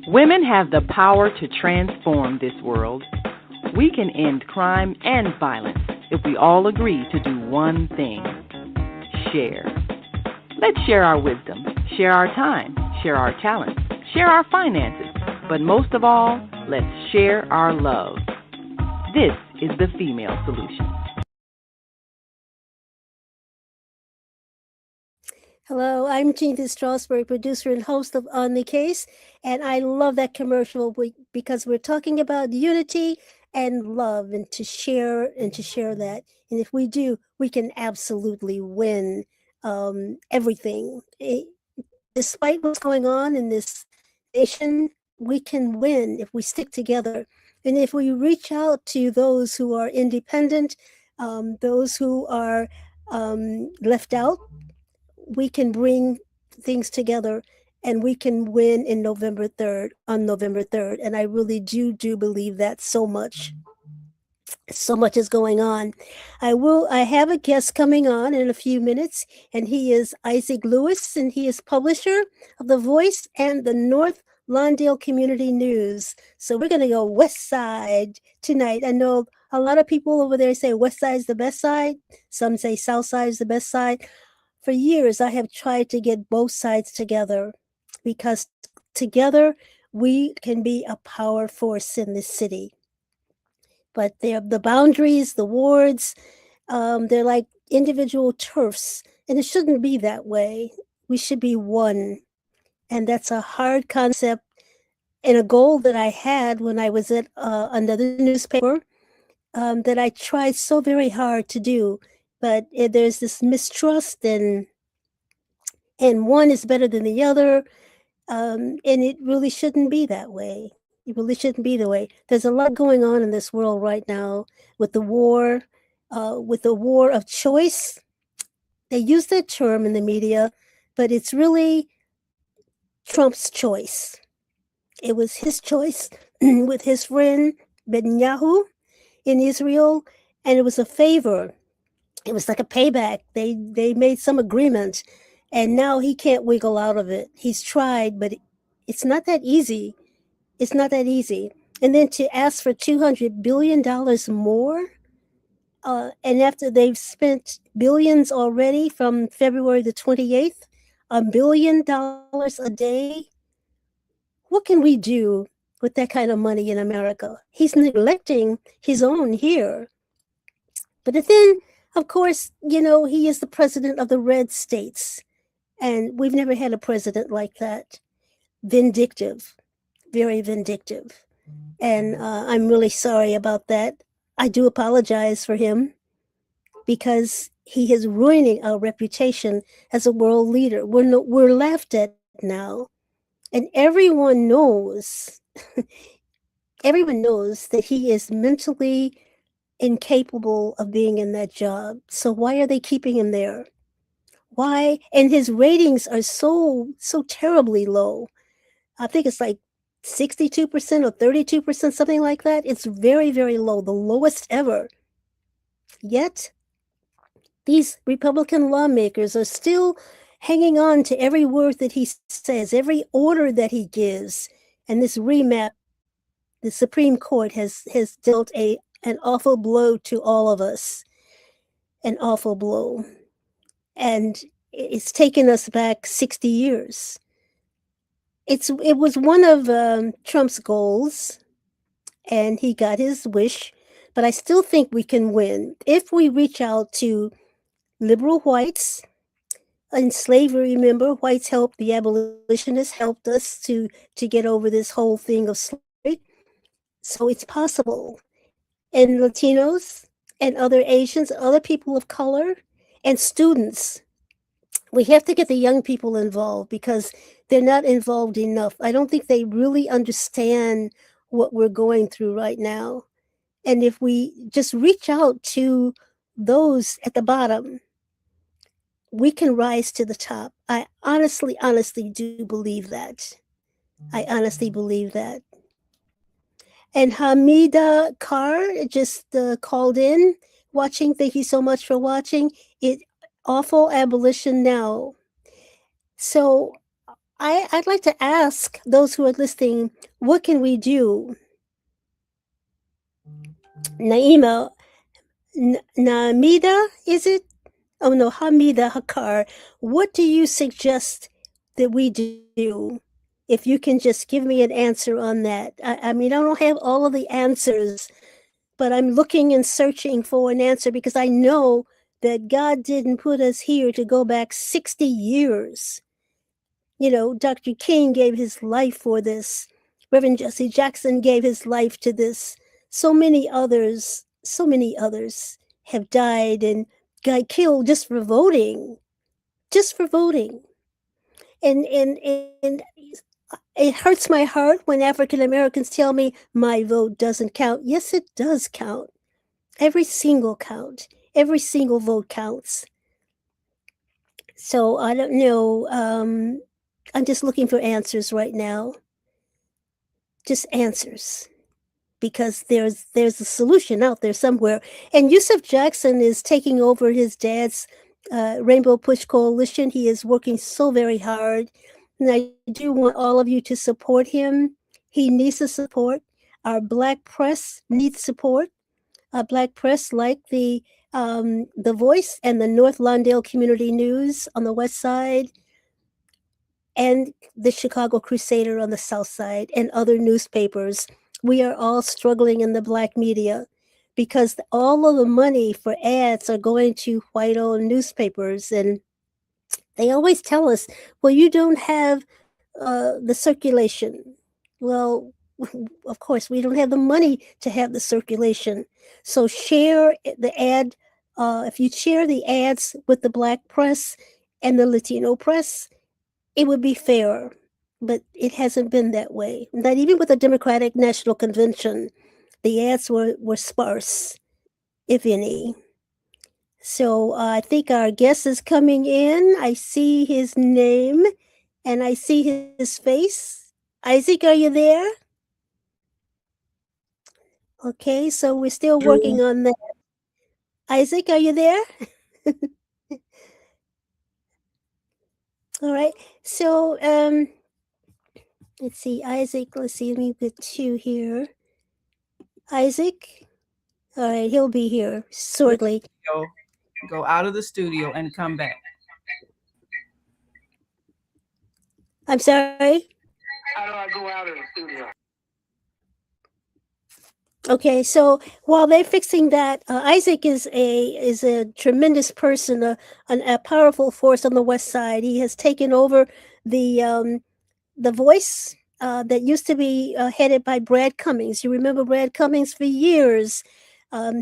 Women have the power to transform this world. We can end crime and violence if we all agree to do one thing: share. Let's share our wisdom, share our time, share our talents, share our finances, but most of all, let's share our love. This is the Female Solution. Hello, I'm Chinta STRAUSBERG, producer and host of On the Case, and I love that commercial because we're talking about unity and love, and to share that. And if we do, we can absolutely win everything. Despite what's going on in this nation, we can win if we stick together. And if we reach out to those who are independent, those who are left out, we can bring things together and we can win on November 3rd. And I really do believe that so much. So much is going on. I have a guest coming on in a few minutes, and he is Isaac Lewis, and he is publisher of The Voice and the North Lawndale Community News. So we're going to go West Side tonight. I know a lot of people over there say West Side is the best side. Some say South Side is the best side. For years, I have tried to get both sides together because together we can be a power force in this city. But they're the boundaries, the wards, they're like individual turfs, and it shouldn't be that way. We should be one. And that's a hard concept and a goal that I had when I was at another newspaper that I tried so very hard to do. But there's this mistrust, and one is better than the other, and it really shouldn't be that way. It really shouldn't be the way. There's a lot going on in this world right now with the war of choice. They use that term in the media, but it's really Trump's choice. It was his choice with his friend Netanyahu in Israel, and it was a favor. It was like a payback. They made some agreement, and now he can't wiggle out of it. He's tried, but it's not that easy. It's not that easy. And then to ask for $200 billion more, and after they've spent billions already from February the 28th, $1 billion a day, what can we do with that kind of money in America? He's neglecting his own here. But then, of course, he is the president of the red states. And we've never had a president like that. Vindictive, very vindictive. And I'm really sorry about that. I do apologize for him because he is ruining our reputation as a world leader. We're laughed at now. And everyone knows, that he is mentally incapable of being in that job. So why are they keeping him there? Why? And his ratings are so terribly low. I think it's like 62% or 32%, something like that. It's very, very low, the lowest ever. Yet, these Republican lawmakers are still hanging on to every word that he says, every order that he gives. And this remap, the Supreme Court has dealt an awful blow to all of us. An awful blow. And it's taken us back 60 years. It was one of Trump's goals, and he got his wish, but I still think we can win if we reach out to liberal whites. In slavery, remember, whites helped, the abolitionists helped us to get over this whole thing of slavery. So it's possible. And Latinos and other Asians, other people of color, and students. We have to get the young people involved because they're not involved enough. I don't think they really understand what we're going through right now. And if we just reach out to those at the bottom, we can rise to the top. I honestly do believe that. I honestly believe that. And Hamida Carr just called in, watching. Thank you so much for watching. Awful abolition now. So I'd like to ask those who are listening, what can we do? Naima, Namida, is it? Oh no, Hamida Hakar. What do you suggest that we do? If you can just give me an answer on that. I mean, I don't have all of the answers, but I'm looking and searching for an answer because I know that God didn't put us here to go back 60 years. You know, Dr. King gave his life for this. Reverend Jesse Jackson gave his life to this. So many others have died and got killed just for voting. And it hurts my heart when African Americans tell me my vote doesn't count. Yes, it does count. Every single count. Every single vote counts. So I don't know. I'm just looking for answers right now. Just answers. Because there's a solution out there somewhere. And Yusuf Jackson is taking over his dad's Rainbow Push Coalition. He is working so very hard. And I do want all of you to support him. He needs the support. Our black press needs support. Black press like the Voice and the North Lawndale Community News on the west side, and the Chicago Crusader on the south side, and other newspapers. We are all struggling in the black media because all of the money for ads are going to white owned newspapers, and they always tell us, well, you don't have the circulation. Well, of course, we don't have the money to have the circulation. So share the ad. If you share the ads with the black press and the Latino press, it would be fairer. But it hasn't been that way. Not even with the Democratic National Convention, the ads were sparse, if any. So I think our guest is coming in. I see his name and I see his face. Isaac, are you there? Okay, so we're still working on that. Isaac, are you there? All right. So let's see, Isaac. Let's see. Let me put two here. Isaac. All right, he'll be here shortly. Go out of the studio and come back. I'm sorry. How do I go out of the studio? Okay, so while they're fixing that, Isaac is a tremendous person, a powerful force on the west side. He has taken over the Voice that used to be headed by Brad Cummings. You remember Brad Cummings for years.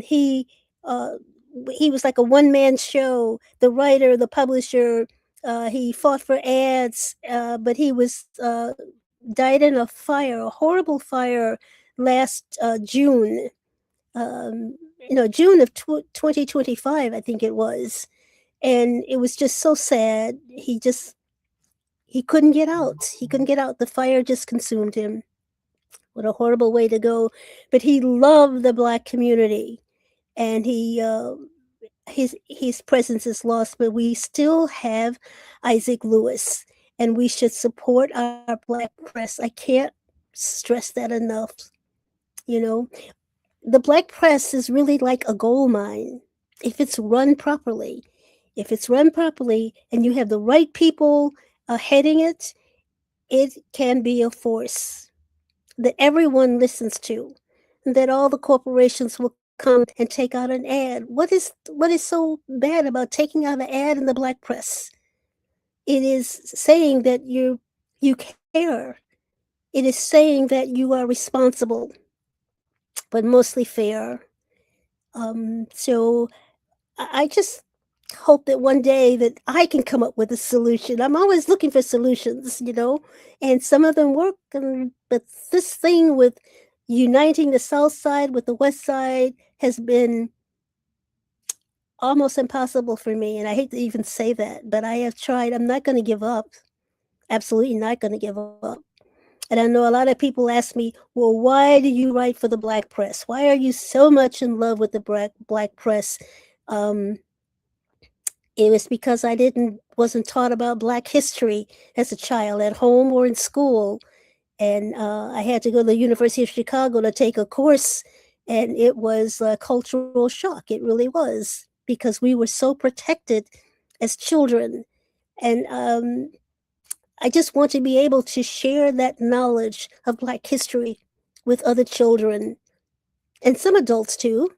He he was like a one man show. The writer, the publisher. He fought for ads, but he was died in a fire, a horrible fire last June. June of 2025, I think it was, and it was just so sad. He couldn't get out. He couldn't get out. The fire just consumed him. What a horrible way to go. But he loved the black community, and his presence is lost. But we still have Isaac Lewis, and we should support our black press. I can't stress that enough. You know, the black press is really like a gold mine if it's run properly. If it's run properly and you have the right people heading it, it can be a force that everyone listens to, and that all the corporations will come and take out an ad. What is so bad about taking out an ad in the black press? It is saying that you care. It is saying that you are responsible, but mostly fair. So I just hope that one day that I can come up with a solution. I'm always looking for solutions, and some of them work. But this thing with uniting the South Side with the West Side has been almost impossible for me. And I hate to even say that, but I have tried. I'm not going to give up. Absolutely not going to give up. And I know a lot of people ask me, well, why do you write for the black press? Why are you so much in love with the black press? it was because I wasn't taught about Black history as a child at home or in school. And I had to go to the University of Chicago to take a course, and it was a cultural shock. It really was, because we were so protected as children. And I just want to be able to share that knowledge of Black history with other children and some adults too.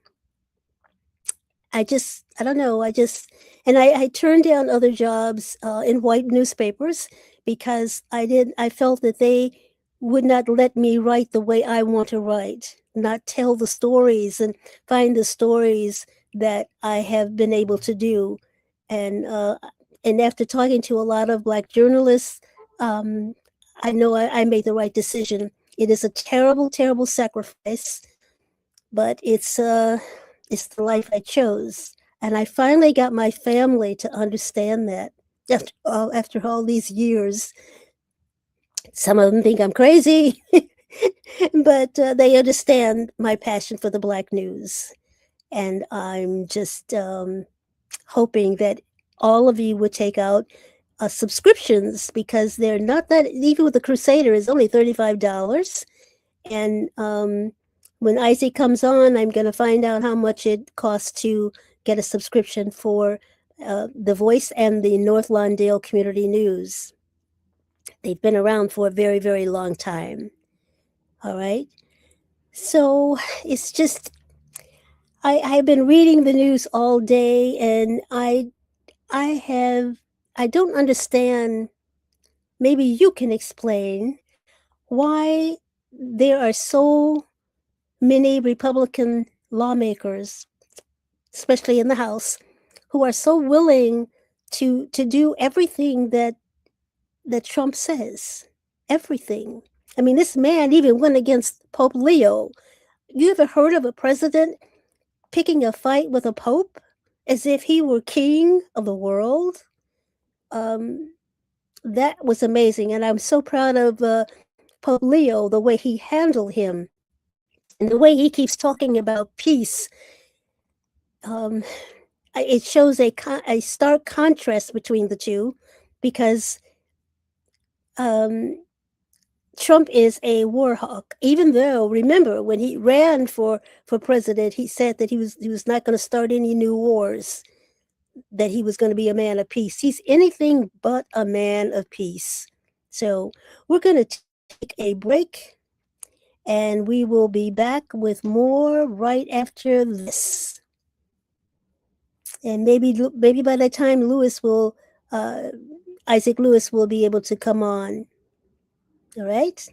I don't know. And I turned down other jobs in white newspapers because I felt that they would not let me write the way I want to write, not tell the stories and find the stories that I have been able to do. And after talking to a lot of Black journalists, I know I made the right decision. It is a terrible, terrible sacrifice, but it's the life I chose. And I finally got my family to understand that after all these years. Some of them think I'm crazy, but they understand my passion for the Black news. And I'm just hoping that all of you would take out subscriptions, because they're not that, even with the Crusader, is only $35. And when Isaac comes on, I'm going to find out how much it costs to get a subscription for The Voice and the North Lawndale Community News. They've been around for a very, very long time. All right. So it's just, I've been reading the news all day, and I don't understand. Maybe you can explain why there are so many Republican lawmakers, especially in the House, who are so willing to do everything that Trump says. Everything. I mean, this man even went against Pope Leo. You ever heard of a president picking a fight with a pope as if he were king of the world? That was amazing. And I'm so proud of Pope Leo, the way he handled him and the way he keeps talking about peace. It shows a stark contrast between the two, because Trump is a war hawk, even though, remember, when he ran for president, he said that he was not going to start any new wars, that he was going to be a man of peace. He's anything but a man of peace. So we're going to take a break, and we will be back with more right after this. And maybe by the time Isaac Lewis will be able to come on. All right.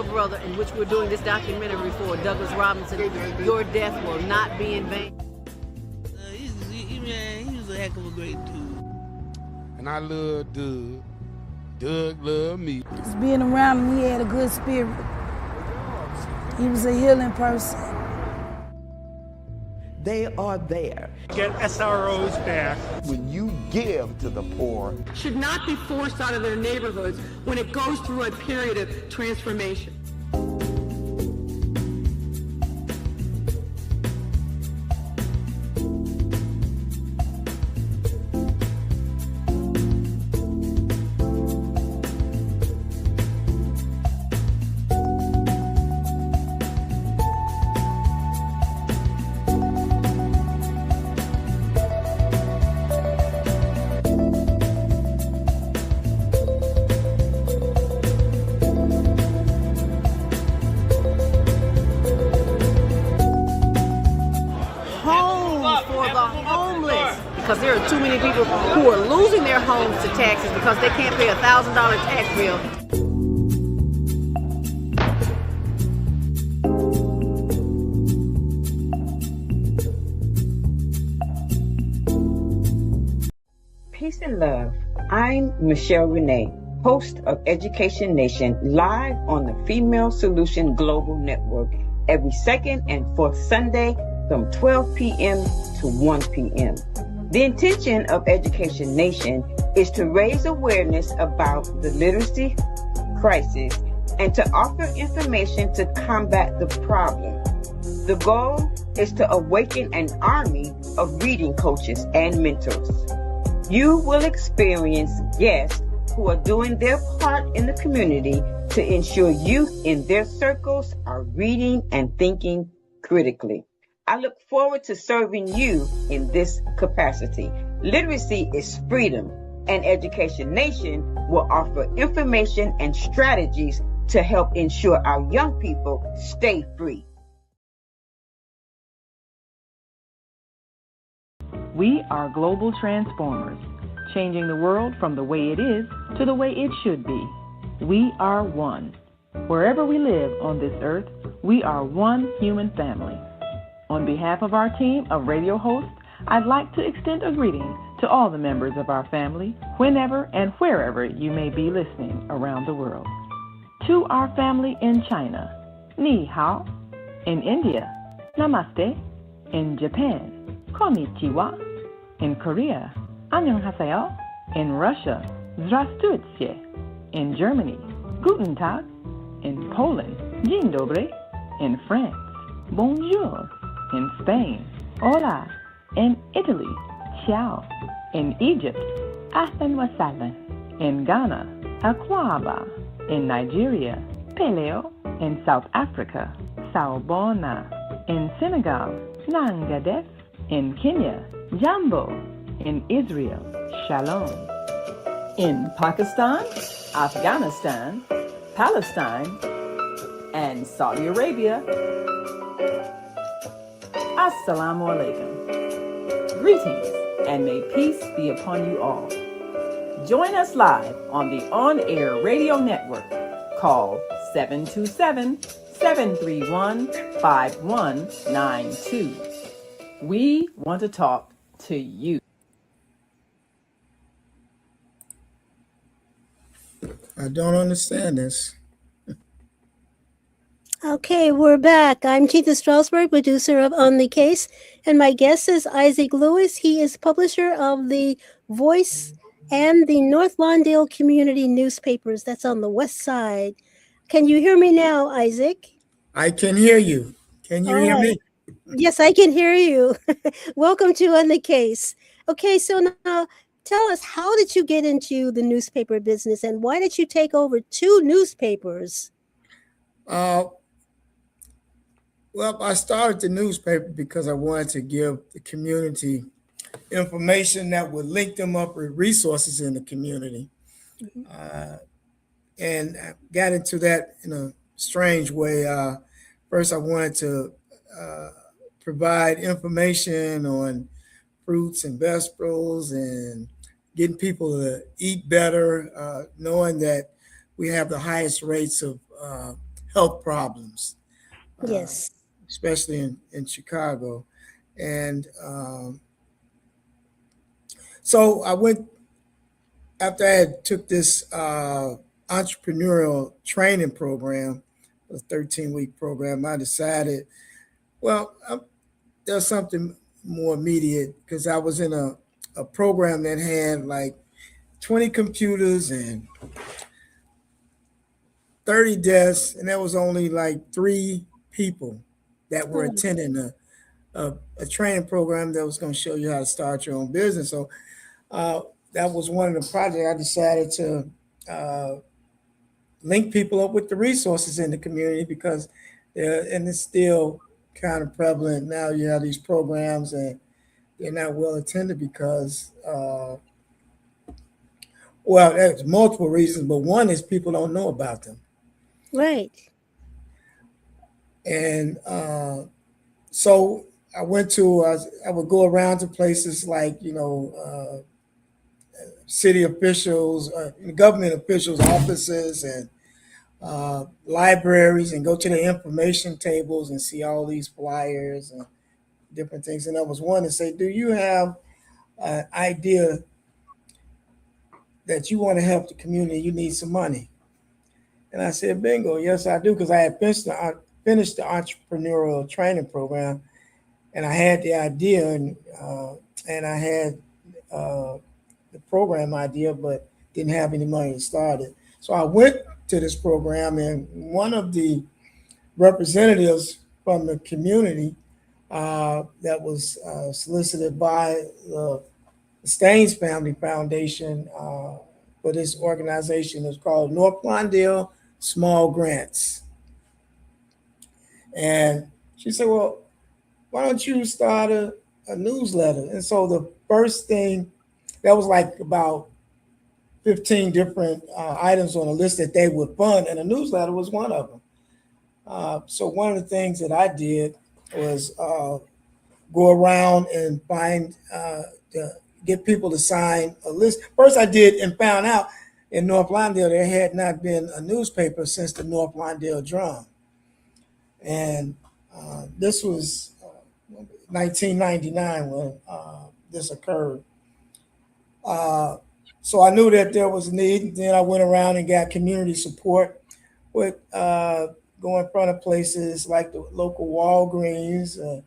Brother, in which we're doing this documentary for Douglas Robinson, your death will not be in vain. He was a heck of a great dude. And I love Doug. Doug loved me. Just being around him, he had a good spirit. He was a healing person. They are there. Get SROs back. When you give to the poor, should not be forced out of their neighborhoods when it goes through a period of transformation. because there are too many people who are losing their homes to taxes because they can't pay a $1,000 tax bill. Peace and love. I'm Michelle Renee, host of Education Nation, live on the Female Solution Global Network every second and fourth Sunday from 12 p.m. to 1 p.m. The intention of Education Nation is to raise awareness about the literacy crisis and to offer information to combat the problem. The goal is to awaken an army of reading coaches and mentors. You will experience guests who are doing their part in the community to ensure youth in their circles are reading and thinking critically. I look forward to serving you in this capacity. Literacy is freedom, and Education Nation will offer information and strategies to help ensure our young people stay free. We are global transformers, changing the world from the way it is to the way it should be. We are one. Wherever we live on this earth, we are one human family. On behalf of our team of radio hosts, I'd like to extend a greeting to all the members of our family, whenever and wherever you may be listening around the world. To our family in China, Ni Hao. In India, Namaste. In Japan, Konnichiwa. In Korea, Annyeonghaseyo. In Russia, Здравствуйте. In Germany, Guten Tag. In Poland, Dzień dobry. In France, Bonjour. In Spain, Hola. In Italy, Ciao. In Egypt, Ahlan wa sahlan. In Ghana, Akwaba. In Nigeria, Peleo. In South Africa, Sawubona. In Senegal, Nangadef. In Kenya, Jambo. In Israel, Shalom. In Pakistan, Afghanistan, Palestine, and Saudi Arabia, Assalamu alaikum. Greetings, and may peace be upon you all. Join us live on the on-air radio network. Call 727-731-5192. We want to talk to you. I don't understand this. Okay, we're back. I'm Chinta STRAUSBERG, producer of On the Case, and my guest is Isaac Lewis. He is publisher of The Voice and the North Lawndale Community Newspapers. That's on the west side. Can you hear me now, Isaac? I can hear you. Can you hear me? Yes, I can hear you. Welcome to On the Case. Okay, so now tell us, how did you get into the newspaper business, and why did you take over 2 newspapers? Well, I started the newspaper because I wanted to give the community information that would link them up with resources in the community. And I got into that in a strange way. First, I wanted to provide information on fruits and vegetables and getting people to eat better, knowing that we have the highest rates of health problems. Yes. Especially in Chicago. And so I went, after I took this entrepreneurial training program, a 13-week program, I decided, well, there's something more immediate, because I was in a program that had like 20 computers and 30 desks, and there was only like 3 people that were attending a training program that was going to show you how to start your own business. So that was one of the projects. I decided to link people up with the resources in the community, because and it's still kind of prevalent now. You have these programs and they're not well attended because, well, there's multiple reasons, but one is people don't know about them. Right. And so I went to, I would go around to places like, city officials, government officials' offices, and libraries, and go to the information tables and see all these flyers and different things. And there was one that said, do you have an idea that you want to help the community, you need some money? And I said, bingo, yes, I do, because I had finished the entrepreneurial training program, and I had the idea, and I had the program idea, but didn't have any money to start it. So I went to this program, and one of the representatives from the community that was solicited by the Staines Family Foundation for this organization is called North Lawndale Small Grants. And she said, well, why don't you start a newsletter? And so the first thing, that was like about 15 different items on a list that they would fund, and a newsletter was one of them. So one of the things that I did was go around and find, get people to sign a list. First I did and found out in North Lawndale there had not been a newspaper since the North Lawndale Drum. And this was 1999 when this occurred. So I knew that there was a need. Then I went around and got community support with going in front of places like the local Walgreens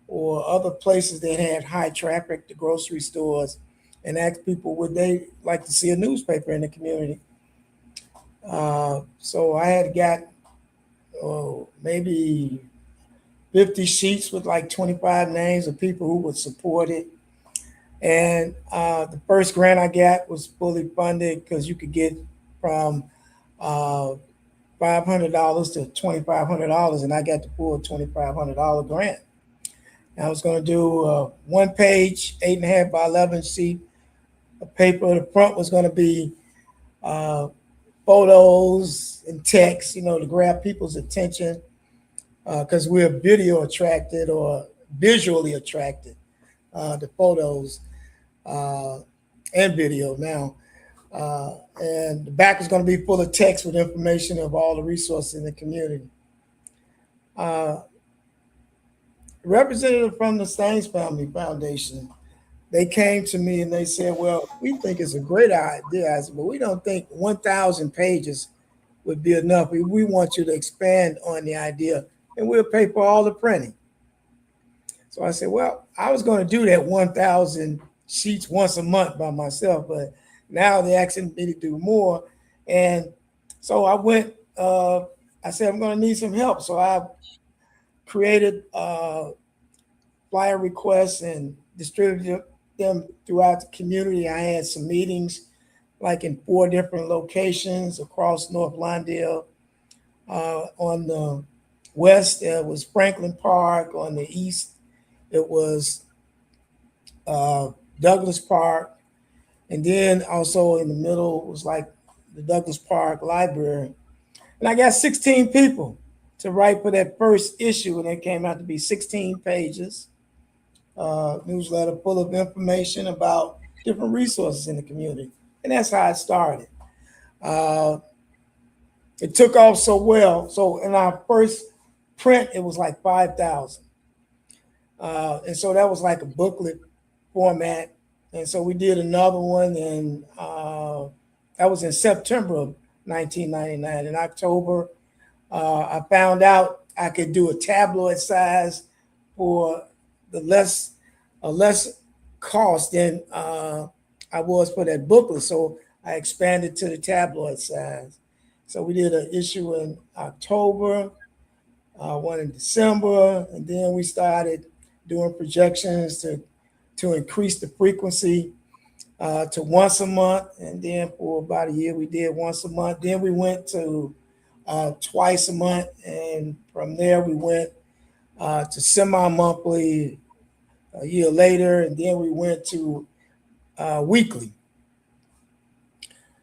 or other places that had high traffic, the grocery stores, and asked people would they like to see a newspaper in the community. So I had got maybe 50 sheets with like 25 names of people who would support it. And the first grant I got was fully funded because you could get from $500 to $2,500, and I got the full $2,500 grant. And I was going to do a 1 page, 8.5 by 11 sheet of paper. The front was going to be photos and text, to grab people's attention because we're video attracted or visually attracted to photos and video now. And the back is going to be full of text with information of all the resources in the community. Representative from the Staines Family Foundation, they came to me and they said, well, we think it's a great idea, but we don't think 1,000 pages would be enough. We want you to expand on the idea and we'll pay for all the printing. So I said, well, I was going to do that 1,000 sheets once a month by myself, but now they're asking me to do more. And so I went, I said, I'm going to need some help. So I created flyer requests and distributed them throughout the community. I had some meetings like in 4 different locations across North Lawndale. On the west, it was Franklin Park. On the east, it was Douglas Park. And then also in the middle was like the Douglas Park Library. And I got 16 people to write for that first issue, and it came out to be 16 pages, newsletter full of information about different resources in the community. And that's how it started. It took off so well. So in our first print, it was like 5,000. And so that was like a booklet format. And so we did another one, and that was in September of 1999. In October, I found out I could do a tabloid size for a less cost than I was for that booklet. So I expanded to the tabloid size. So we did an issue in October, one in December, and then we started doing projections to increase the frequency to once a month. And then for about a year, we did once a month. Then we went to twice a month. And from there, we went to semi-monthly a year later. And then we went to weekly.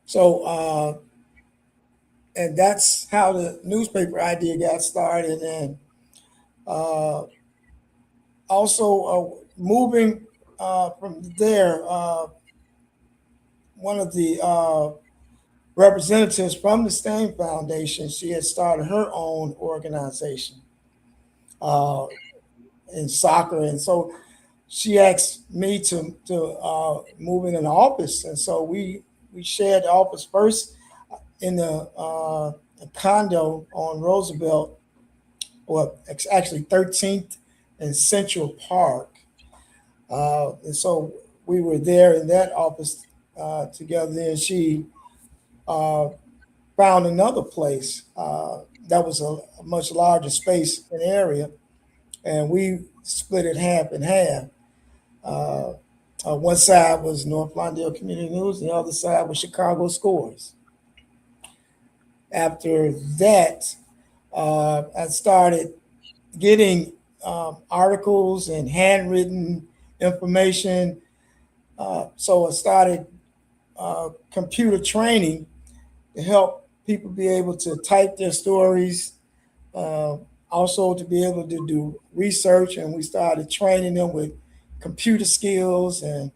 So, and that's how the newspaper idea got started. And also moving from there, one of the representatives from the Stain Foundation, she had started her own organization in soccer, and so she asked me to move in an office, and so we shared the office first in the a condo on Roosevelt, or actually 13th and Central Park, and so we were there in that office together. And she found another place that was a much larger space and area, and we split it half and half. One side was North Lawndale Community News, the other side was Chicago Scores. After that, I started getting articles and handwritten information. So I started computer training to help people be able to type their stories, also to be able to do research. And we started training them with computer skills and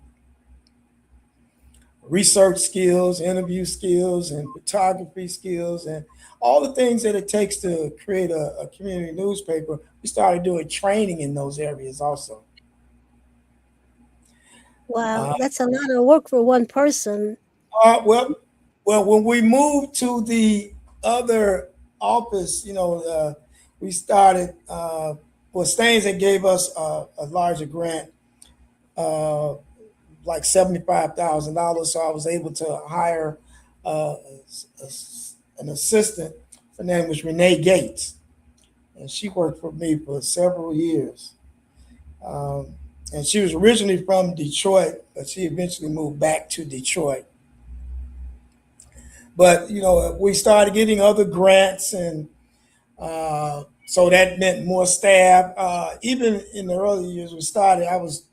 research skills, interview skills, and photography skills, and all the things that it takes to create a community newspaper. We started doing training in those areas also. Wow, that's a lot of work for one person. Well, when we moved to the other office, we started. Staines had gave us a larger grant, like $75,000. So I was able to hire an assistant. Her name was Renee Gates, and she worked for me for several years. And she was originally from Detroit, but she eventually moved back to Detroit. But, we started getting other grants, and so that meant more staff. Even in the early years I was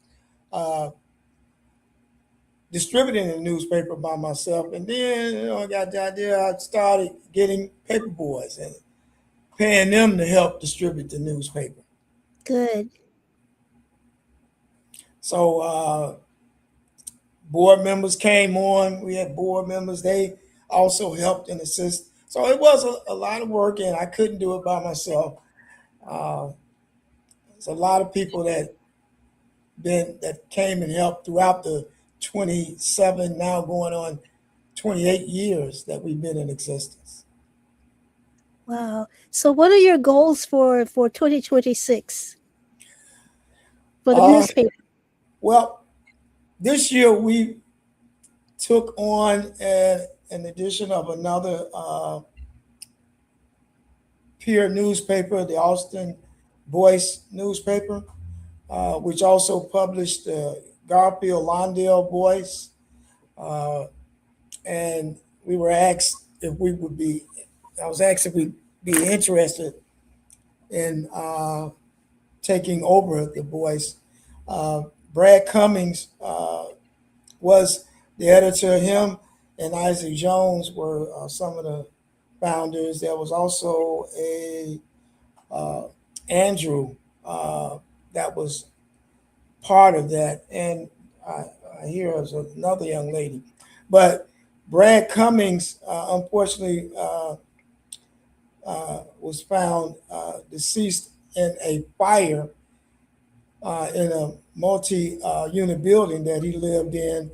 distributing the newspaper by myself. And then, I got the idea, I started getting paper boys and paying them to help distribute the newspaper. Good. So board members came on. We had board members. They also helped and assist. So it was a lot of work, and I couldn't do it by myself. There's a lot of people that came and helped throughout the 27, now going on 28 years that we've been in existence. Wow. So what are your goals for 2026 for the newspaper? Well, this year we took on an edition of another peer newspaper, the Austin Voice newspaper, which also published the Garfield Lawndale Voice. And we were asked if we would be, I was asked if we'd be interested in taking over the Voice. Brad Cummings was the editor. Him and Isaac Jones were some of the founders. There was also Andrew that was part of that, and I hear there's another young lady. But Brad Cummings, unfortunately, was found deceased in a fire in a multi-unit building that he lived in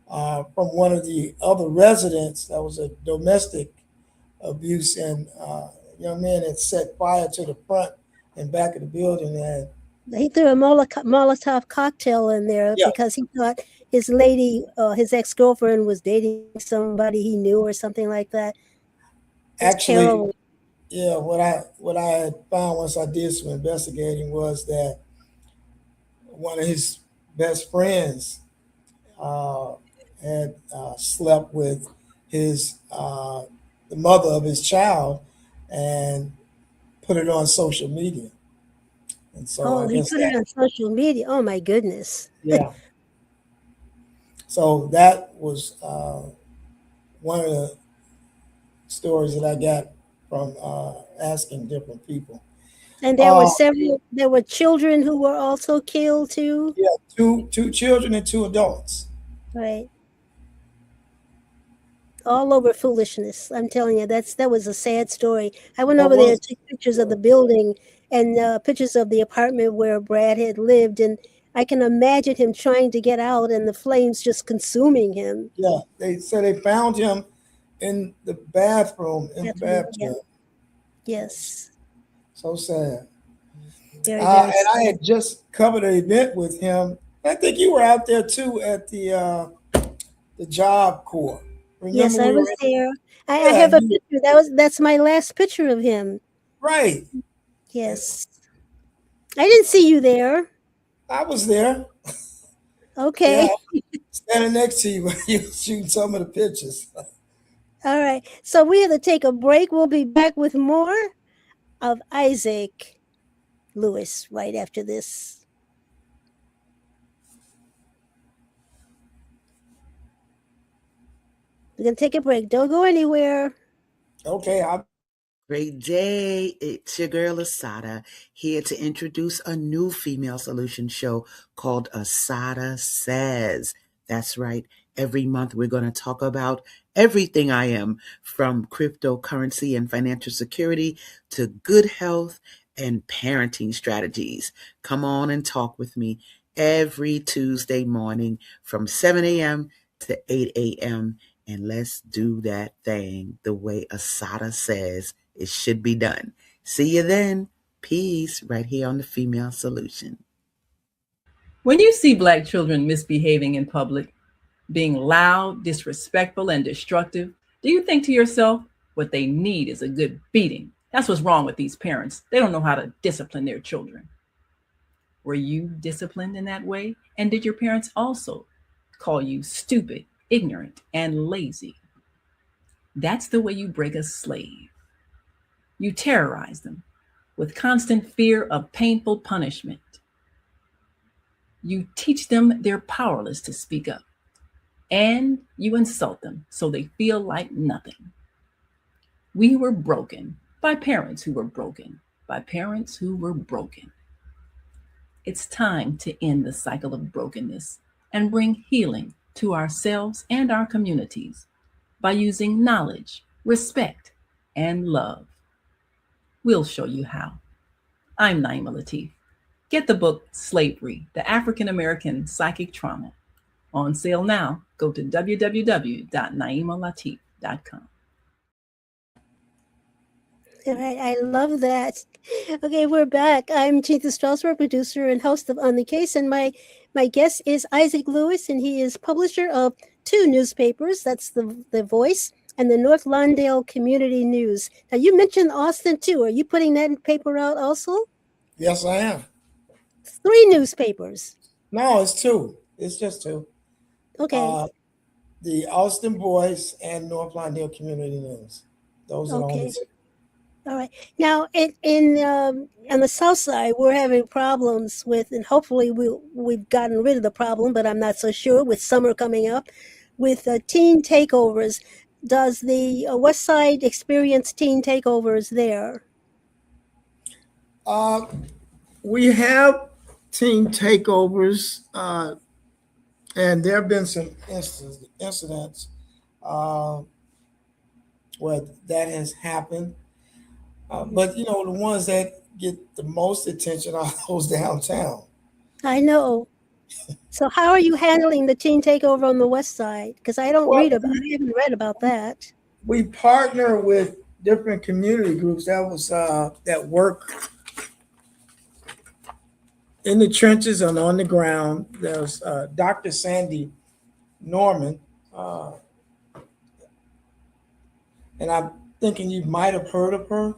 from one of the other residents. That was a domestic abuse, and a young man had set fire to the front and back of the building. And he threw a Molotov cocktail in there because he thought his lady, his ex-girlfriend, was dating somebody he knew or something like that. Actually, terrible. Yeah, what I had found once I did some investigating was that one of his best friends had slept with the mother of his child and put it on social media. And so he put it on social media. Oh my goodness. Yeah. So that was one of the stories that I got from asking different people. And there were several. There were children who were also killed too. Yeah, two children and 2 adults. Right. All over foolishness. I'm telling you, that was a sad story. I went over there and took pictures of the building and pictures of the apartment where Brad had lived, and I can imagine him trying to get out and the flames just consuming him. Yeah, they said they found him in the bathroom. Yeah. Yes. So sad. Very and sad. I had just covered an event with him. I think you were out there too at the Job Corps. Remember yes, I was there. I have a picture. That's my last picture of him. Right. Yes. I didn't see you there. I was there. Okay. Yeah, standing next to you when you were shooting some of the pictures. All right. So we have to take a break. We'll be back with more of Isaac Lewis right after this. We're going to take a break. Don't go anywhere. Okay. Great day. It's your girl Asada here to introduce a new female solution show called Asada Says. That's right. Every month we're going to talk about everything I am, from cryptocurrency and financial security to good health and parenting strategies. Come on and talk with me every Tuesday morning from 7 a.m. to 8 a.m. And let's do that thing the way Asada says it should be done. See you then. Peace, right here on the Female Solution. When you see Black children misbehaving in public, being loud, disrespectful, and destructive, do you think to yourself, what they need is a good beating? That's what's wrong with these parents. They don't know how to discipline their children. Were you disciplined in that way? And did your parents also call you stupid, ignorant, and lazy? That's the way you break a slave. You terrorize them with constant fear of painful punishment. You teach them they're powerless to speak up, and you insult them so they feel like nothing. We were broken by parents who were broken, by parents who were broken. It's time to end the cycle of brokenness and bring healing to ourselves and our communities by using knowledge, respect, and love. We'll show you how. I'm Naima Latif. Get the book Slavery, the African American Psychic Trauma. On sale now. Go to www.naimalatif.com. All right, I love that. Okay, we're back. I'm Chinta STRAUSBERG, producer and host of On the Case, and my guest is Isaac Lewis, and he is publisher of 2 newspapers. That's the Voice and the North Lawndale Community News. Now, you mentioned Austin too. Are you putting that paper out also? Yes, I am. 3 newspapers. No, it's 2. It's just 2. Okay. The Austin Voice and North Lawndale Community News. Those are the only 2. All right. Now, on the South Side, we're having problems with, and hopefully we've gotten rid of the problem, but I'm not so sure, with summer coming up, with teen takeovers. Does the West Side experience teen takeovers there? We have teen takeovers, and there have been some incidents where that has happened. But, the ones that get the most attention are those downtown. I know. So how are you handling the teen takeover on the West Side? Because I haven't read about that. We partner with different community groups that work in the trenches and on the ground. There's Dr. Sandy Norman, and I'm thinking you might have heard of her.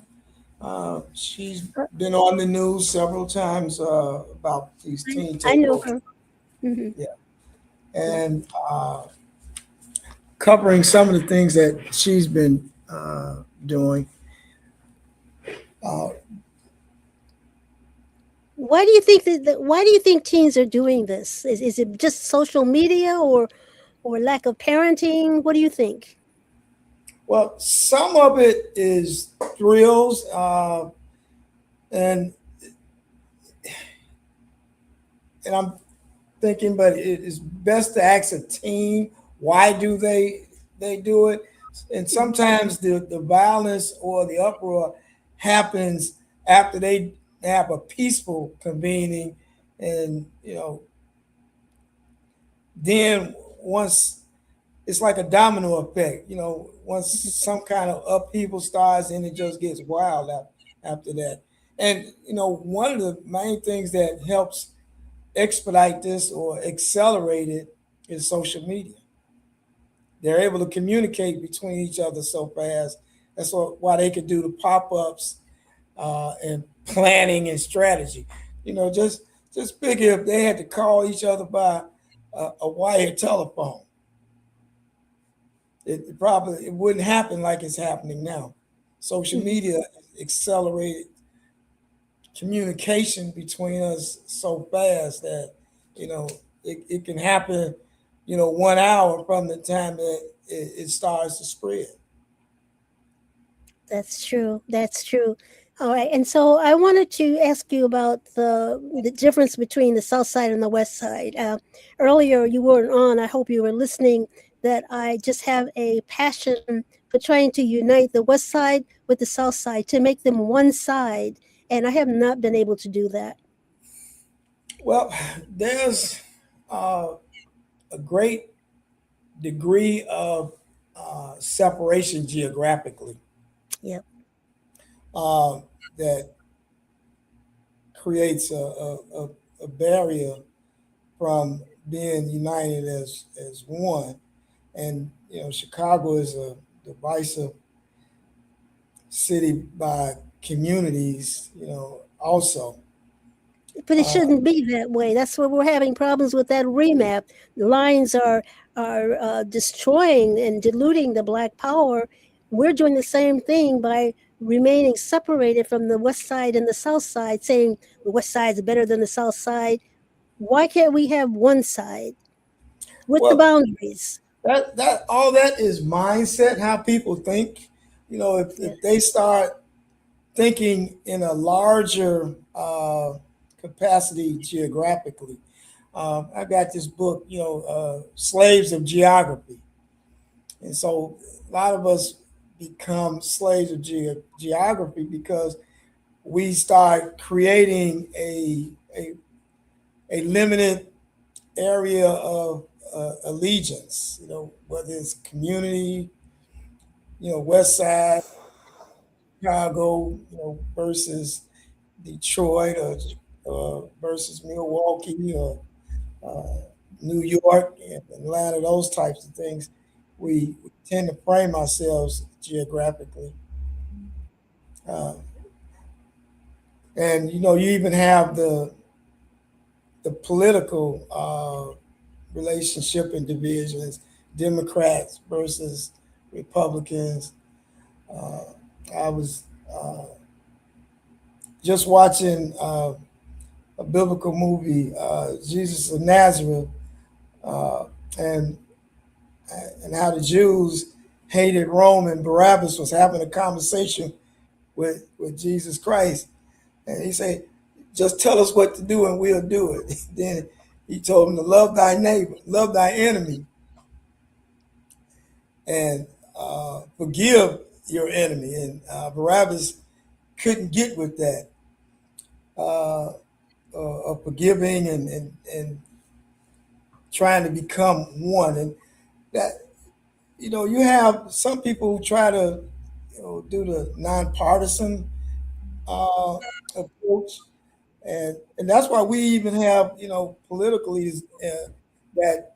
She's been on the news several times about these teen takeovers. I know her. Mm-hmm. Yeah, and covering some of the things that she's been doing. Why do you think why do you think teens are doing this? Is it just social media or lack of parenting? What do you think? Well, some of it is thrills. And I'm thinking, but it's best to ask a team, why do they do it? And sometimes the violence or the uproar happens after they have a peaceful convening, and then once it's like a domino effect, once some kind of upheaval starts, and it just gets wild after that. And one of the main things that helps expedite this or accelerate it is social media. They're able to communicate between each other so fast. That's why they could do the pop-ups and planning and strategy. Just figure if they had to call each other by a wired telephone, it wouldn't happen like it's happening now. Social media accelerated communication between us so fast that it can happen 1 hour from the time that it starts to spread. That's true. That's true. All right. And so I wanted to ask you about the difference between the South Side and the West Side. Earlier, you weren't on. I hope you were listening. That I just have a passion for trying to unite the West Side with the South Side to make them one side, and I have not been able to do that. Well, there's a great degree of separation geographically. Yep. That creates a barrier from being united as one. And Chicago is a divisive city by communities, also. But it shouldn't be that way. That's where we're having problems with that remap. The lines are destroying and diluting the Black power. We're doing the same thing by remaining separated from the West Side and the South Side, saying the West Side is better than the South Side. Why can't we have one side with the boundaries? That all that is mindset, how people think. If they start thinking in a larger capacity geographically. I got this book, Slaves of Geography. And so a lot of us become slaves of geography because we start creating a limited area of allegiance, whether it's community, West Side, Chicago, versus Detroit or versus Milwaukee or New York and Atlanta, those types of things. We tend to frame ourselves geographically. And you even have the political relationship and divisions, Democrats versus Republicans. I was just watching a biblical movie, Jesus of Nazareth, and how the Jews hated Rome, and Barabbas was having a conversation with Jesus Christ. And he said, just tell us what to do and we'll do it. Then he told him to love thy neighbor, love thy enemy, and forgive your enemy. And Barabbas couldn't get with that of forgiving and trying to become one. And that, you have some people who try to do the nonpartisan approach. And that's why we even have, politically, that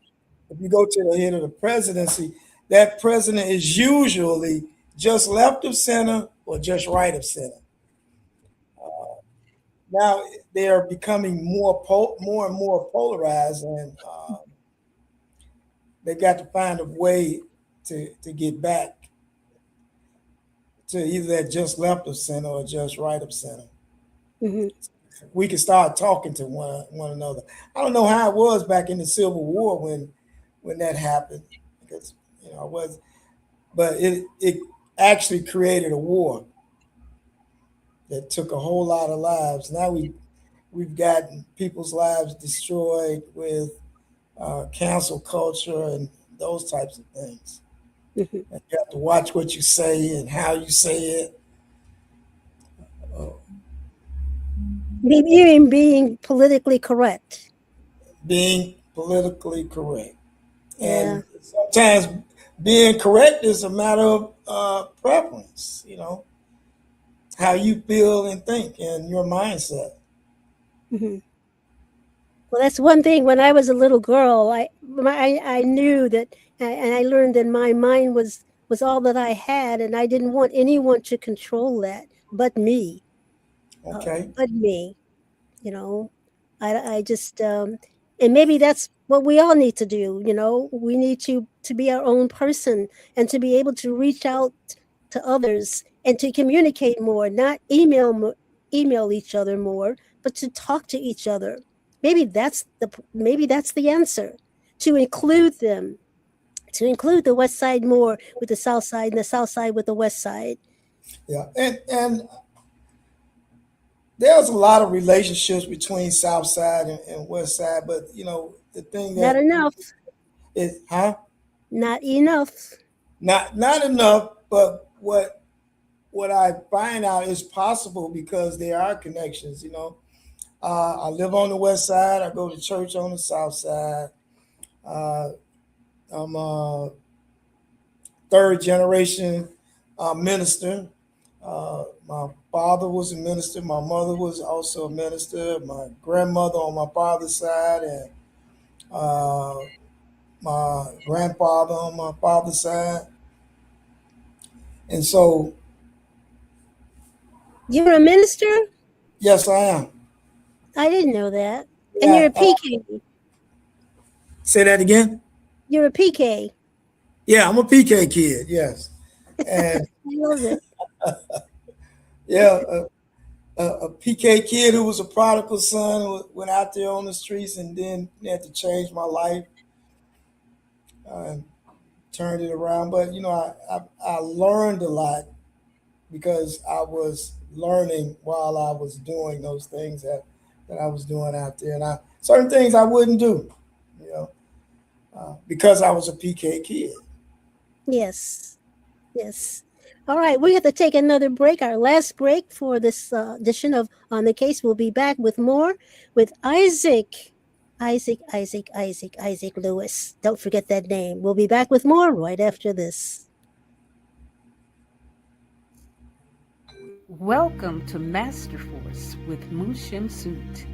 if you go to the head of the presidency, that president is usually just left of center or just right of center. Now they are becoming more and more polarized, and they've got to find a way to get back to either that just left of center or just right of center. Mm-hmm. We can start talking to one another. I don't know how it was back in the Civil War when that happened, because but it actually created a war. that took a whole lot of lives. Now we've gotten people's lives destroyed with cancel culture and those types of things. Mm-hmm. And you have to watch what you say and how you say it. Even being politically correct. Being politically correct. Yeah. And sometimes being correct is a matter of preference, how you feel and think and your mindset. Mm-hmm. Well, that's one thing. When I was a little girl, I knew that, and I learned that my mind was all that I had, and I didn't want anyone to control that but me. Okay. But me, I just, and maybe that's what we all need to do. We need to be our own person and to be able to reach out to others and to communicate more, not email each other more, but to talk to each other. Maybe that's the answer, to include them, to include the West Side more with the South Side and the South Side with the West Side. Yeah, and there's a lot of relationships between South Side and West Side, but the thing that not enough is, not enough. Not enough, but what I find out is possible because there are connections. I live on the West Side. I go to church on the South Side. I'm a third generation minister. My father was a minister. My mother was also a minister. My grandmother on my father's side, and my grandfather on my father's side. And so, you're a minister? Yes, I am. I didn't know that. Yeah, and you're a PK. Say that again? You're a PK. Yeah, I'm a PK kid, yes. And I love it. Yeah, a PK kid who was a prodigal son, who went out there on the streets and then had to change my life and turned it around. But, I learned a lot because I was learning while I was doing those things that I was doing out there. And certain things I wouldn't do, because I was a PK kid. Yes. All right, we have to take another break, our last break for this edition of On the Case. We'll be back with more with Isaac Lewis. Don't forget that name. We'll be back with more right after this. Welcome to Master Force with Mushim Suit.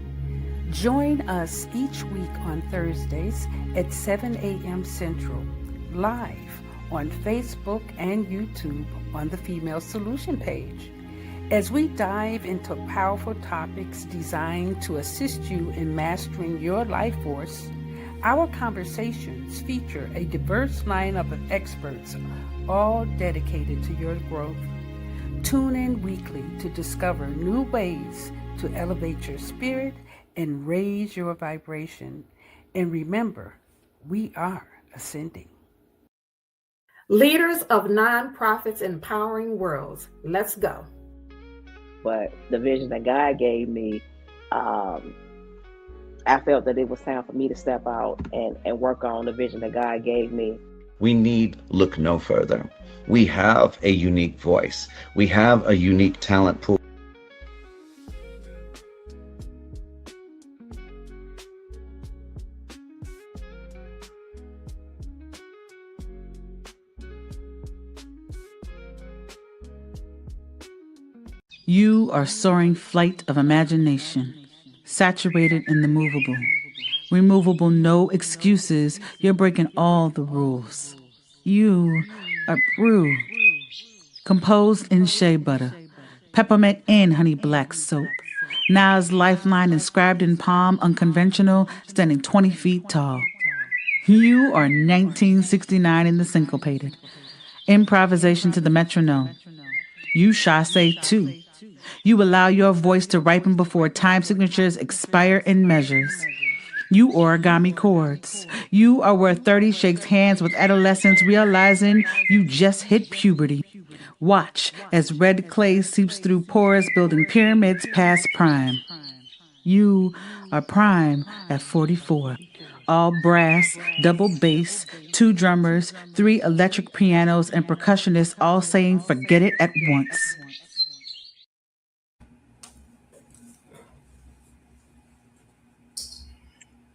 Join us each week on Thursdays at 7 a.m. Central, live on Facebook and YouTube on the Female Solution page, as we dive into powerful topics designed to assist you in mastering your life force. Our conversations feature a diverse lineup of experts, all dedicated to your growth. Tune in weekly to discover new ways to elevate your spirit and raise your vibration. And remember, we are ascending. Leaders of nonprofits empowering worlds. Let's go. But the vision that God gave me, I felt that it was time for me to step out and work on the vision that God gave me. We need look no further. We have a unique voice. We have a unique talent pool. You are soaring flight of imagination, saturated in the movable. Removable, no excuses, you're breaking all the rules. You are brew, composed in shea butter, peppermint and honey black soap. Nas lifeline inscribed in palm, unconventional, standing 20 feet tall. You are 1969 in the syncopated. Improvisation to the metronome. You chasse too. You allow your voice to ripen before time signatures expire in measures. You origami chords. You are where 30 shakes hands with adolescents realizing you just hit puberty. Watch as red clay seeps through pores building pyramids past prime. You are prime at 44. All brass, double bass, 2 drummers, 3 electric pianos, and percussionists all saying forget it at once.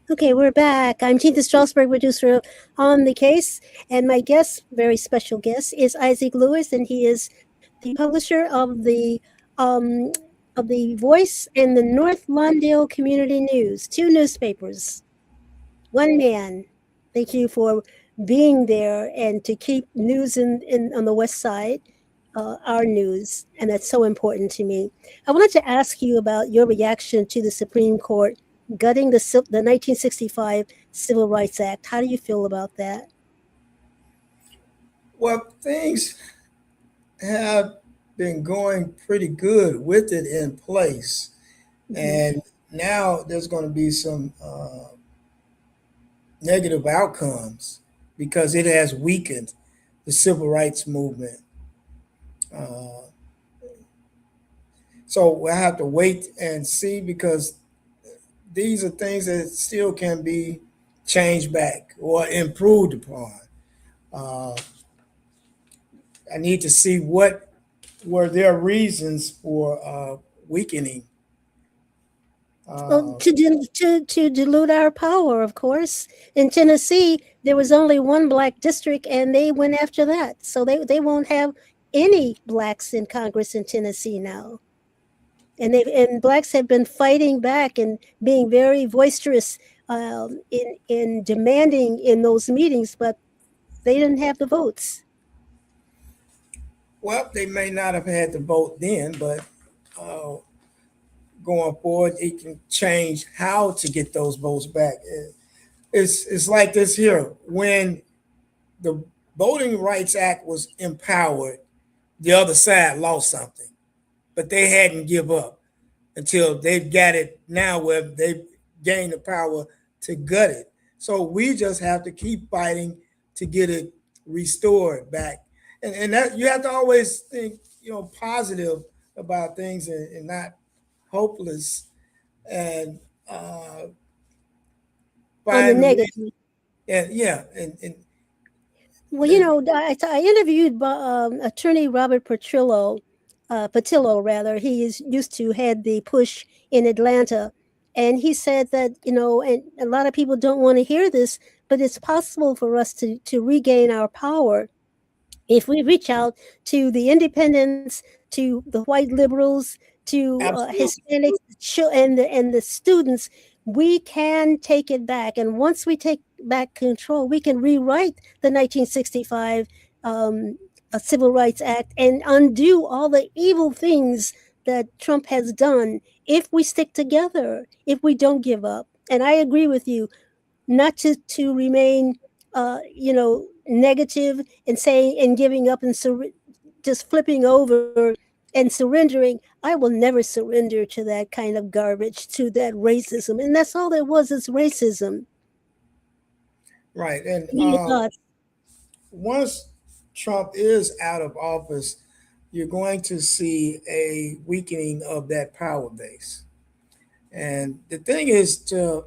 Okay, we're back. I'm Chinta Strasberg, producer on the case, and my guest, very special guest, is Isaac Lewis, and he is the publisher of the Voice and the North Lawndale Community News, 2 newspapers, one man. Thank you for being there and to keep news in on the West Side, our news, and that's so important to me. I wanted to ask you about your reaction to the Supreme Court gutting the 1965 Civil Rights Act. How do you feel about that? Well, things have been going pretty good with it in place. Mm-hmm. And now there's going to be some negative outcomes because it has weakened the civil rights movement. So we'll have to wait and see, because these are things that still can be changed back or improved upon. I need to see what were their reasons for weakening. Well, to dilute our power, of course. In Tennessee, there was only one black district, and they went after that. So they won't have any blacks in Congress in Tennessee now. And blacks have been fighting back and being very boisterous in demanding in those meetings, but they didn't have the votes. Well, they may not have had the vote then, but going forward, it can change how to get those votes back. It's like this here. When the Voting Rights Act was empowered, the other side lost something, but they hadn't give up until they've got it now where they've gained the power to gut it. So we just have to keep fighting to get it restored back. And that you have to always think, positive about things and not hopeless and on the negative. And well, I interviewed attorney Robert Patillo. He is used to head the push in Atlanta, and he said that and a lot of people don't want to hear this, but it's possible for us to regain our power if we reach out to the independents, to the white liberals, to Hispanics, and the students. We can take it back, and once we take back control, we can rewrite the 1965 Civil Rights Act and undo all the evil things that Trump has done if we stick together, if we don't give up. And I agree with you, not to remain, negative and saying and giving up and just flipping over and surrendering. I will never surrender to that kind of garbage, to that racism. And that's all there was, is racism. Right. And once Trump is out of office, you're going to see a weakening of that power base. And the thing is to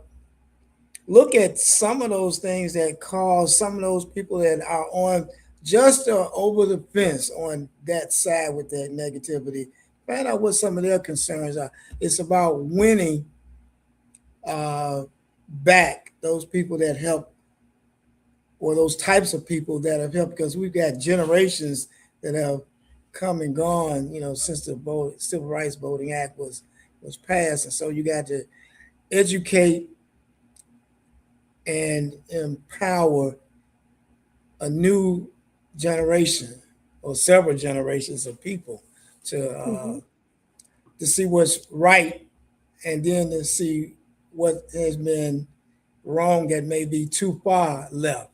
look at some of those things that cause some of those people that are on just over the fence on that side with that negativity. Find out what some of their concerns are. It's about winning back those people that help, or those types of people that have helped, because we've got generations that have come and gone, since the Civil Rights Voting Act was passed. And so you got to educate and empower a new generation or several generations of people to see what's right, and then to see what has been wrong that may be too far left.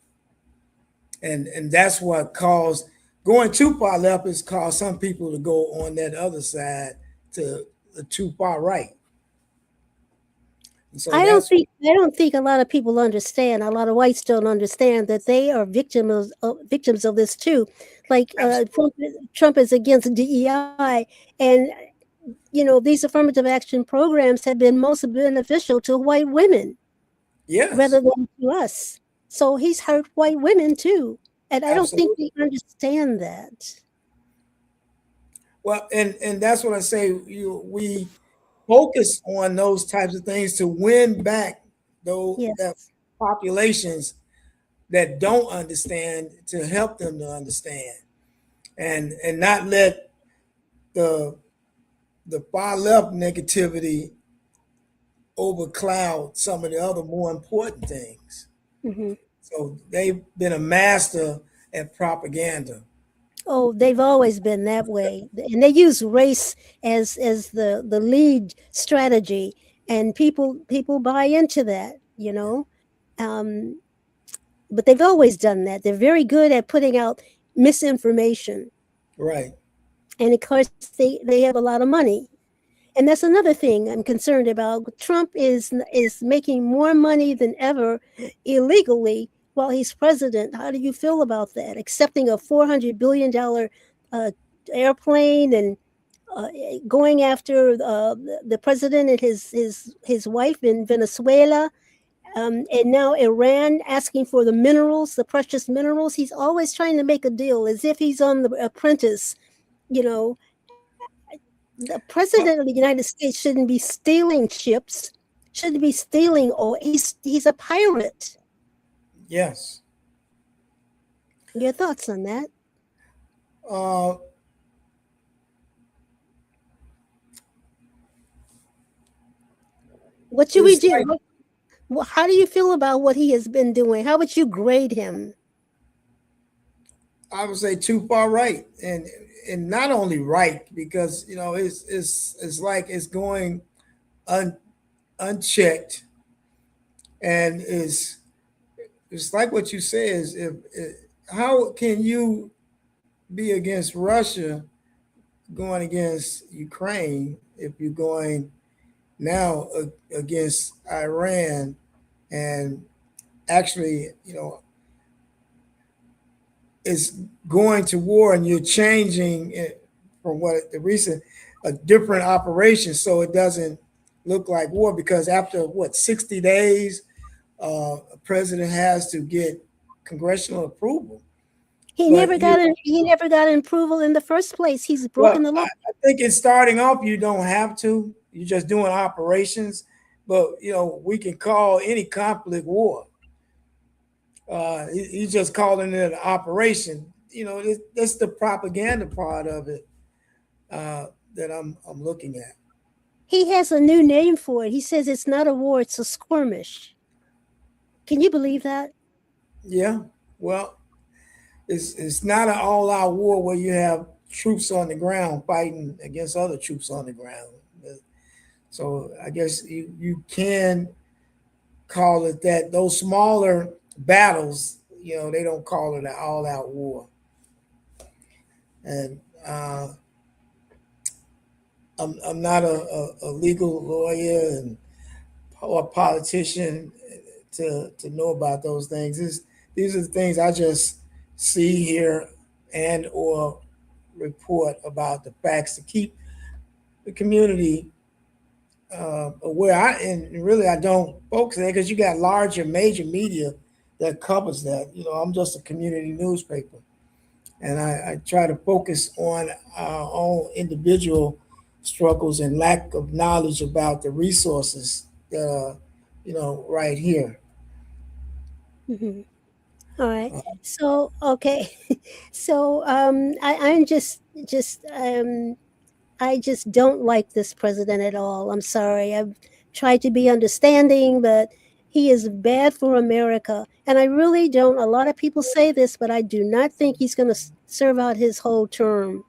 And that's what caused going too far left, has caused some people to go on that other side to the too far right. So I that's don't think a lot of people understand. A lot of whites don't understand that they are victims of this too. Like Trump is against DEI, and these affirmative action programs have been most beneficial to white women yes, rather than to us. So he's hurt white women too, and I don't think absolutely. we understand that. Well, and that's what I say. We focus on those types of things to win back those that Yes. populations that don't understand, to help them to understand, and not let the far left negativity overcloud some of the other more important things. Hmm. So they've been a master at propaganda. Oh, they've always been that way, and they use race as the lead strategy, and people buy into that, Um, but they've always done that. They're very good at putting out misinformation, Right. and of course they have a lot of money, and that's another thing I'm concerned about. Trump is making more money than ever illegally while he's president. How do you feel about that? Accepting a $400 billion uh, airplane and going after the president and his wife in Venezuela, and now Iran asking for the minerals, the precious minerals. He's always trying to make a deal as if he's on The Apprentice. You know, the president of the United States shouldn't be stealing ships, shouldn't be stealing oil. He's a pirate. Yes. Your thoughts on that? Uh, What should we it's do? like, How do you feel about what he has been doing? How would you grade him? I would say too far right, and not only right because it's like it's going unchecked, and it's like what you say is if how can you be against Russia going against Ukraine if you're going now against Iran, and actually is going to war, and you're changing it from what the recent a different operation, so it doesn't look like war, because after 60 days a president has to get congressional approval. He never got an approval in the first place. He's broken the law. I think in starting off you don't have to. You're just doing operations, but we can call any conflict war. He's just calling it an operation. That's the propaganda part of it that I'm looking at. He has a new name for it. He says it's not a war, it's a skirmish. Can you believe that? Yeah. Well, it's not an all-out war where you have troops on the ground fighting against other troops on the ground. So I guess you can call it that. Those smaller battles, they don't call it an all-out war. And I'm not a legal lawyer or a politician to know about those things. These are the things I just see here and or report about the facts to keep the community aware. And really I don't focus there because you got larger major media that covers that. I'm just a community newspaper, and I try to focus on our own individual struggles and lack of knowledge about the resources that are right here. Mm-hmm. All right. So okay. So I'm I just don't like this president at all. I'm sorry. I've tried to be understanding, but he is bad for America. And I really don't. A lot of people say this, but I do not think he's going to serve out his whole term.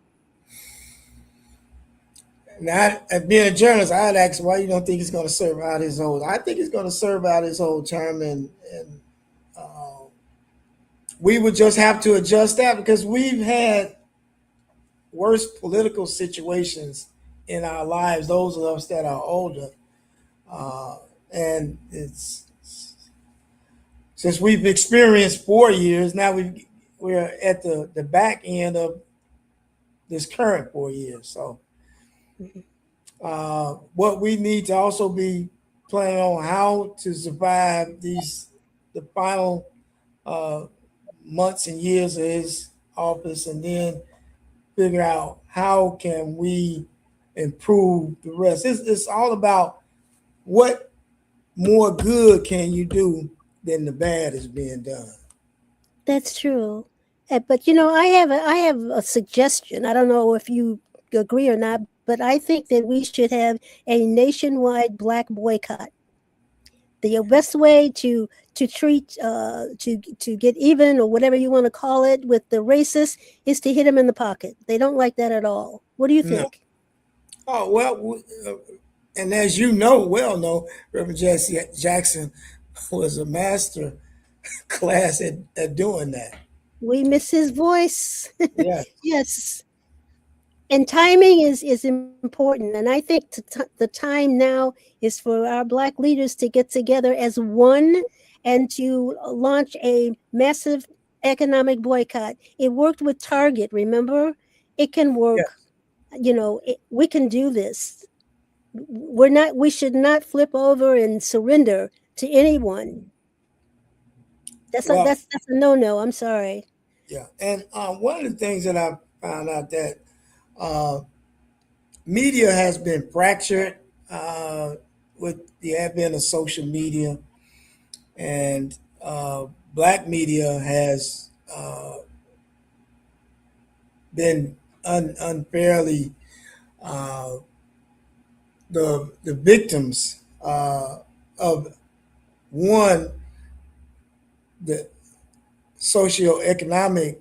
Now, being a journalist, I'd ask why you don't think he's going to serve out his whole. I think he's going to serve out his whole term, and we would just have to adjust that because we've had worse political situations in our lives. Those of us that are older, and it's since we've experienced 4 years, now we're at the back end of this current 4 years. So what we need to also be planning on how to survive the final months and years of his office, and then figure out how can we improve the rest. It's all about what more good can you do than the bad is being done. That's true. But I have a suggestion. I don't know if you agree or not, but I think that we should have a nationwide black boycott. The best way to treat to get even, or whatever you want to call it, with the racists is to hit them in the pocket. They don't like that at all. What do you think? No. Oh well, and as you well know, Reverend Jesse Jackson was a master class at doing that. We miss his voice. Yeah. Yes. And timing is important. And I think the time now is for our black leaders to get together as one and to launch a massive economic boycott. It worked with Target, remember? It can work. Yeah. We can do this. We should not flip over and surrender to anyone. That's a no-no. I'm sorry. Yeah. And one of the things that I found out that media has been fractured with the advent of social media, and black media has been unfairly the victims of the socioeconomic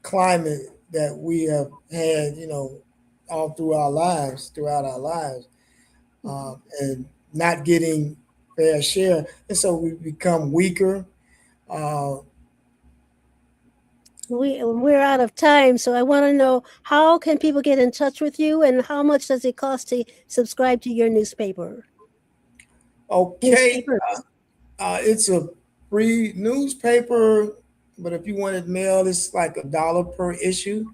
climate that we have had, all throughout our lives, and not getting fair share. And so we become weaker. We're out of time, so I want to know, how can people get in touch with you, and how much does it cost to subscribe to your newspaper? Okay. It's a free newspaper, but if you wanted mail, it's like $1 per issue.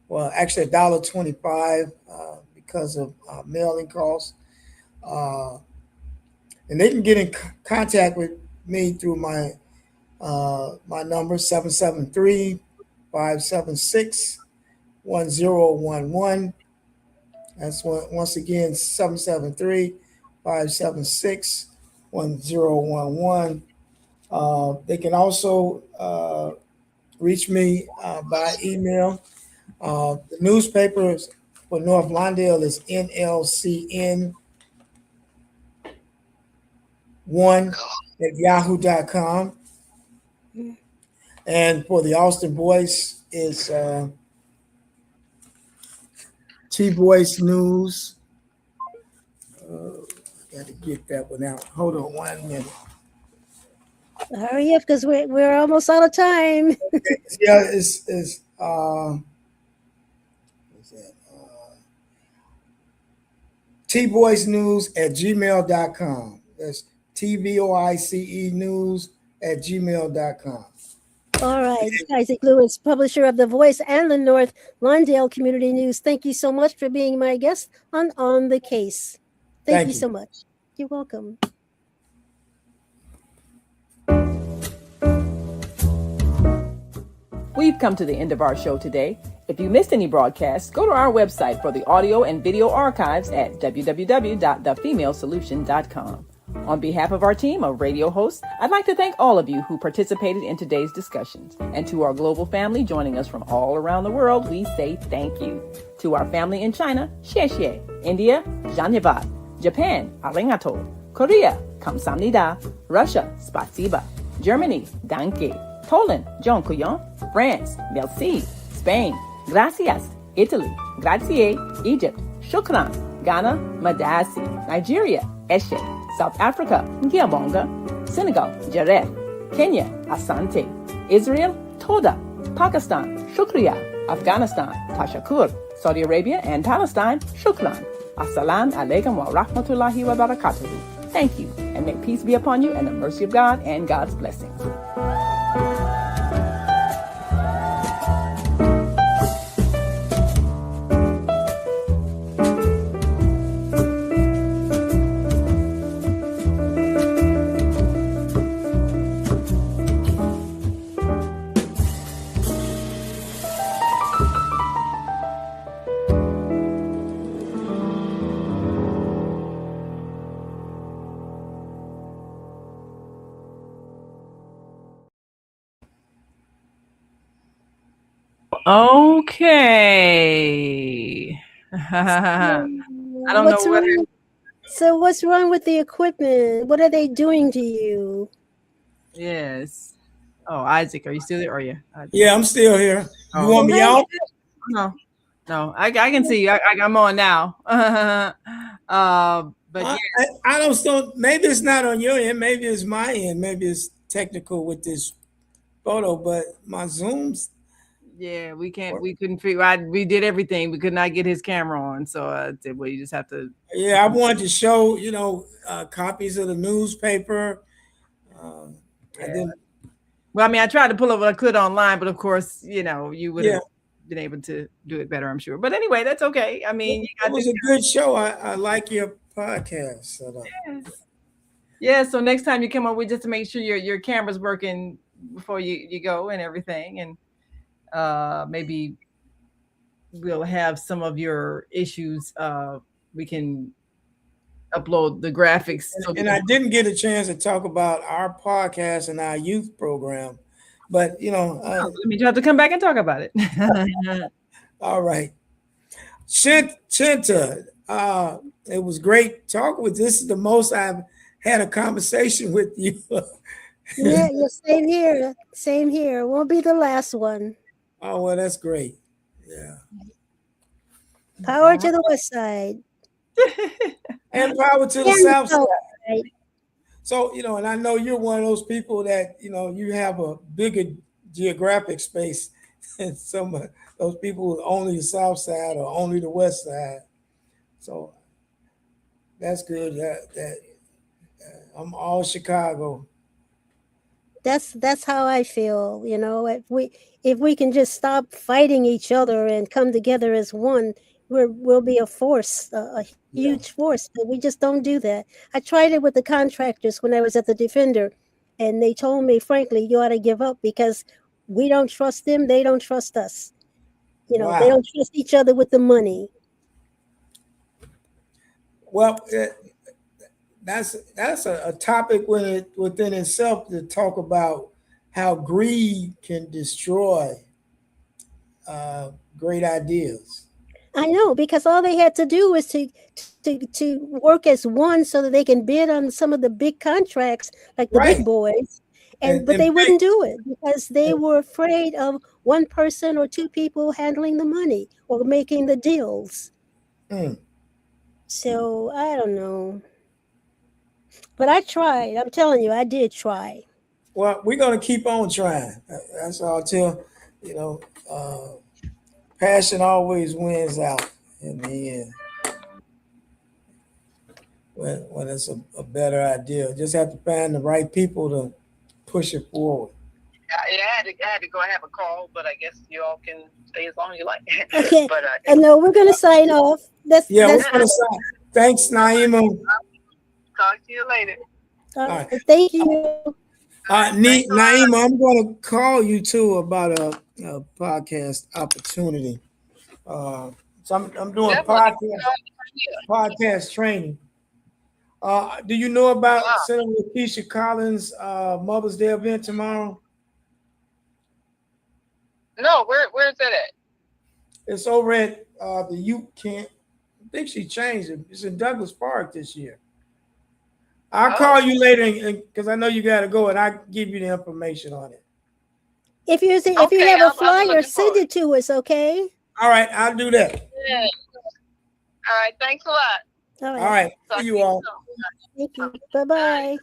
Well, actually $1.25 because of mailing costs. And they can get in contact with me through my number, 773-576-1011. That's once again, 773-576-1011. They can also reach me by email. The newspaper for North Lawndale is NLCN1@yahoo.com. And for the Austin Voice is T-Voice News. Got to get that one out. Hold on 1 minute. Hurry up, because we're almost out of time. Yeah, it's tvoicenews@gmail.com. That's TVOICE news@gmail.com. All right. Isaac Lewis, publisher of The Voice and the North Lawndale Community News. Thank you so much for being my guest on the Case. Thank you so much. You're welcome. We've come to the end of our show today. If you missed any broadcasts, go to our website for the audio and video archives at www.thefemalesolution.com. On behalf of our team of radio hosts, I'd like to thank all of you who participated in today's discussions. And to our global family joining us from all around the world, we say thank you. To our family in China, xie xie. India, Dhanyavad. Japan, arigato. Korea, kamsamnida. Russia, spasiba. Germany, danke. Poland, dziękuję. France, merci. Spain, gracias. Italy, grazie. Egypt, shukran. Ghana, madasi. Nigeria, eshe. South Africa, Ngiabonga. Senegal, Jaref. Kenya, Asante. Israel, Toda. Pakistan, Shukriya. Afghanistan, Tashakur. Saudi Arabia and Palestine, Shukran. Assalamu alaikum wa rahmatullahi wa barakatuhu. Thank you, and may peace be upon you and the mercy of God and God's blessings. Okay. I don't know whether. So what's wrong with the equipment? What are they doing to you? Yes. Oh, Isaac, are you still there? Are you? Yeah, I'm still here. You want me out? No. I can see you. I'm on now. But yeah. I don't. Maybe it's not on your end. Maybe it's my end. Maybe it's technical with this photo. But my Zooms. Yeah, we couldn't figure. We did everything. We could not get his camera on. So I said, well, you just have to. Yeah, I wanted to show copies of the newspaper. Well, I mean, I tried to pull up what I could online, but of course, you would have been able to do it better, I'm sure. But anyway, that's okay. I mean, it was a good show. I like your podcast. So yeah. So next time you come over, just to make sure your camera's working before you go and everything, and maybe we'll have some of your issues. We can upload the graphics. And I didn't get a chance to talk about our podcast and our youth program, but you have to come back and talk about it. All right, Chinta, it was great talking with. This is the most I've had a conversation with you. Yeah, same here. Same here. Won't be the last one. Oh well, that's great. Yeah. Power to the west side. And power to the south side. So, and I know you're one of those people that, you have a bigger geographic space than some of those people with only the south side or only the west side. So that's good. That I'm all Chicago. That's how I feel. If we can just stop fighting each other and come together as one, we'll be a force, a huge force, but we just don't do that. I tried it with the contractors when I was at the Defender, and they told me, frankly, you ought to give up because we don't trust them. They don't trust us. They don't trust each other with the money. Well, that's a topic within itself to talk about how greed can destroy great ideas. I know, because all they had to do was to work as one so that they can bid on some of the big contracts like the big boys. But they wouldn't do it because they were afraid of one person or two people handling the money or making the deals. So I don't know. But I tried. I'm telling you, I did try. Well, we're going to keep on trying. That's all I'll tell, passion always wins out in the end. When it's a better idea, just have to find the right people to push it forward. Yeah, I had to go have a call, but I guess you all can stay as long as you like. Okay. But no, we're going to sign off. We're going to sign. Thanks, Naima. Talk to you later. All right. Thank you. Naima, I'm going to call you too about a podcast opportunity. So I'm doing podcast training. Do you know about Senator Keisha Collins' Mother's Day event tomorrow? No, where's that at? It's over at the youth camp. I think she changed it. It's in Douglas Park this year. I'll call you later because I know you got to go, and I'll give you the information on it. If you have a flyer, send it to us, okay? All right, I'll do that. Yeah. All right, thanks a lot. All right. See you all. Thank you. Bye-bye.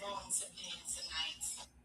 room to be in tonight.